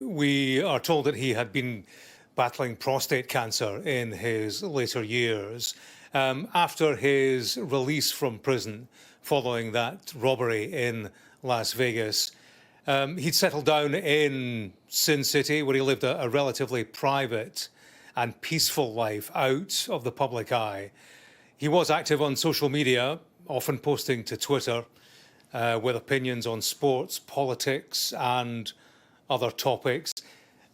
We are told that he had been battling prostate cancer in his later years. After his release from prison following that robbery in Las Vegas, he'd settled down in Sin City, where he lived a relatively private and peaceful life out of the public eye. He was active on social media, often posting to Twitter with opinions on sports, politics, and other topics.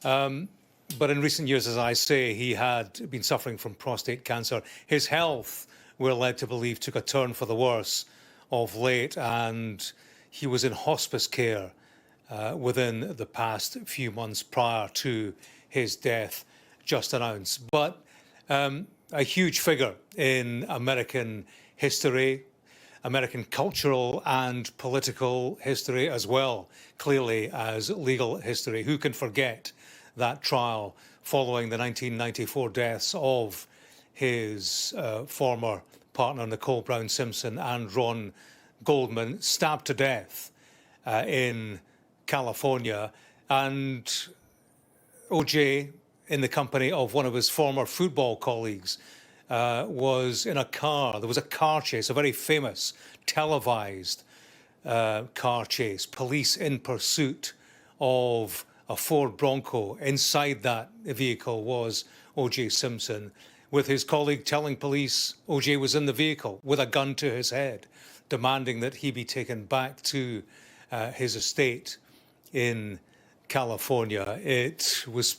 But in recent years, as I say, he had been suffering from prostate cancer. His health, we're led to believe, took a turn for the worse of late, and he was in hospice care within the past few months prior to his death, just announced. But a huge figure in American history, American cultural and political history, as well, clearly, as legal history. Who can forget that trial following the 1994 deaths of his former partner, Nicole Brown Simpson, and Ron Goldman, stabbed to death in California, and OJ, in the company of one of his former football colleagues, was in a car. There was a car chase, a very famous televised car chase. Police in pursuit of a Ford Bronco. Inside that vehicle was O.J. Simpson, with his colleague telling police O.J. was in the vehicle with a gun to his head, demanding that he be taken back to his estate in California. It was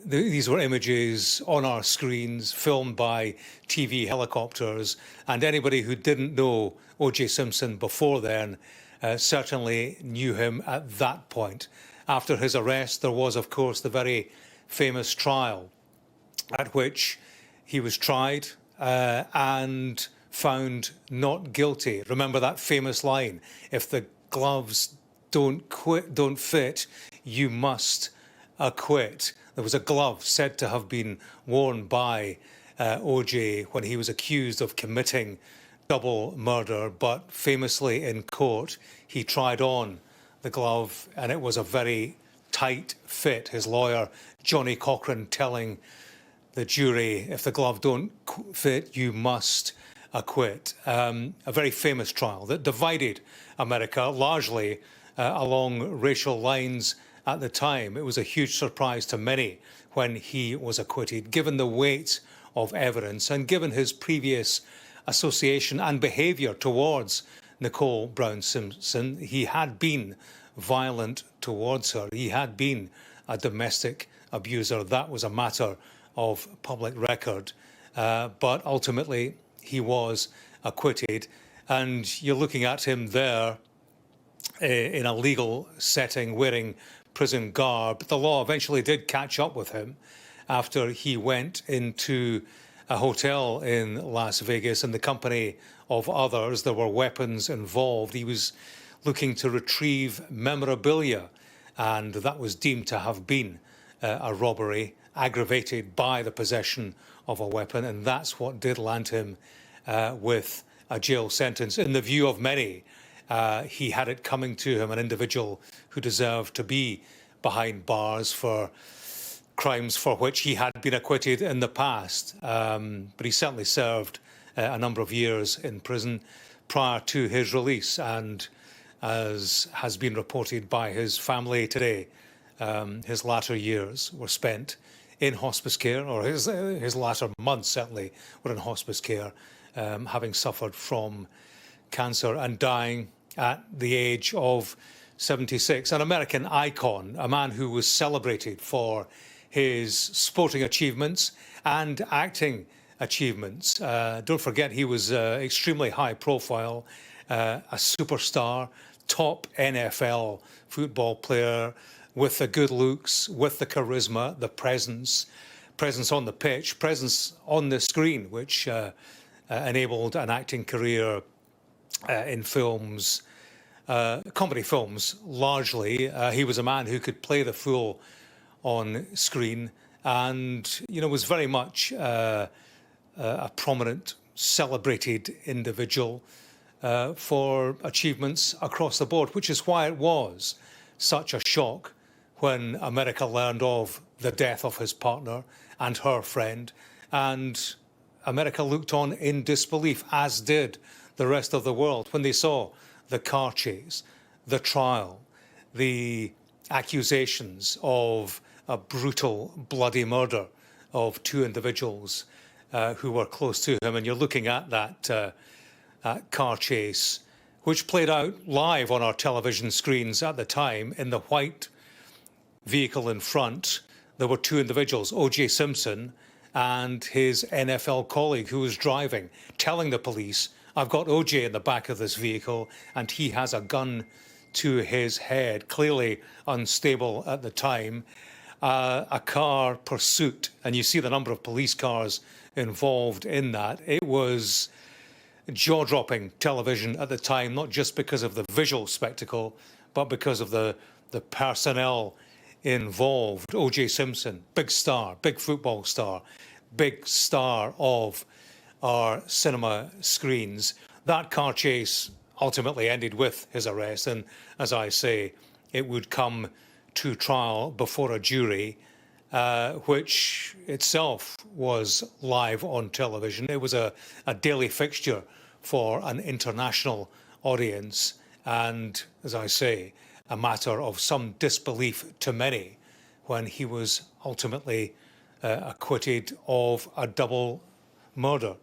these were images on our screens filmed by TV helicopters, and anybody who didn't know O.J. Simpson before then certainly knew him at that point. After his arrest, there was, of course, the very famous trial at which he was tried and found not guilty. Remember that famous line, if the gloves don't fit, you must acquit. There was a glove said to have been worn by OJ when he was accused of committing double murder, but famously in court, he tried on the glove and it was a very tight fit. His lawyer, Johnny Cochran, telling the jury, if the glove don't fit, you must acquit. A very famous trial that divided America largely along racial lines at the time. It was a huge surprise to many when he was acquitted, given the weight of evidence and given his previous association and behaviour towards Nicole Brown Simpson. He had been violent towards her. He had been a domestic abuser. That was a matter of public record. But ultimately, he was acquitted. And you're looking at him there in a legal setting wearing prison garb. The law eventually did catch up with him after he went into a hotel in Las Vegas in the company of others. There were weapons involved. He was looking to retrieve memorabilia, and that was deemed to have been a robbery aggravated by the possession of a weapon, and that's what did land him with a jail sentence. In the view of many, he had it coming to him, an individual who deserved to be behind bars for crimes for which he had been acquitted in the past. But he certainly served a number of years in prison prior to his release, and as has been reported by his family today, his latter years were spent in hospice care, or his latter months certainly were in hospice care, having suffered from cancer and dying at the age of 76. An American icon, a man who was celebrated for his sporting achievements and acting achievements. Don't forget, he was extremely high profile, a superstar, top NFL football player with the good looks, with the charisma, the presence on the pitch, presence on the screen, which enabled an acting career in films, comedy films largely. He was a man who could play the fool on screen, and was very much a prominent, celebrated individual for achievements across the board, which is why it was such a shock when America learned of the death of his partner and her friend, and America looked on in disbelief, as did the rest of the world, when they saw the car chase, the trial, the accusations of a brutal, bloody murder of two individuals who were close to him. And you're looking at that car chase, which played out live on our television screens at the time. In the white vehicle in front, there were two individuals, O.J. Simpson and his NFL colleague who was driving, telling the police, I've got O.J. in the back of this vehicle and he has a gun to his head, clearly unstable at the time. A car pursuit, and you see the number of police cars involved in that. It was jaw-dropping television at the time, not just because of the visual spectacle, but because of the personnel involved. O.J. Simpson, big star, big football star, big star of our cinema screens. That car chase ultimately ended with his arrest, and as I say, it would come to trial before a jury, which itself was live on television. It was a daily fixture for an international audience, and as I say, a matter of some disbelief to many when he was ultimately acquitted of a double murder.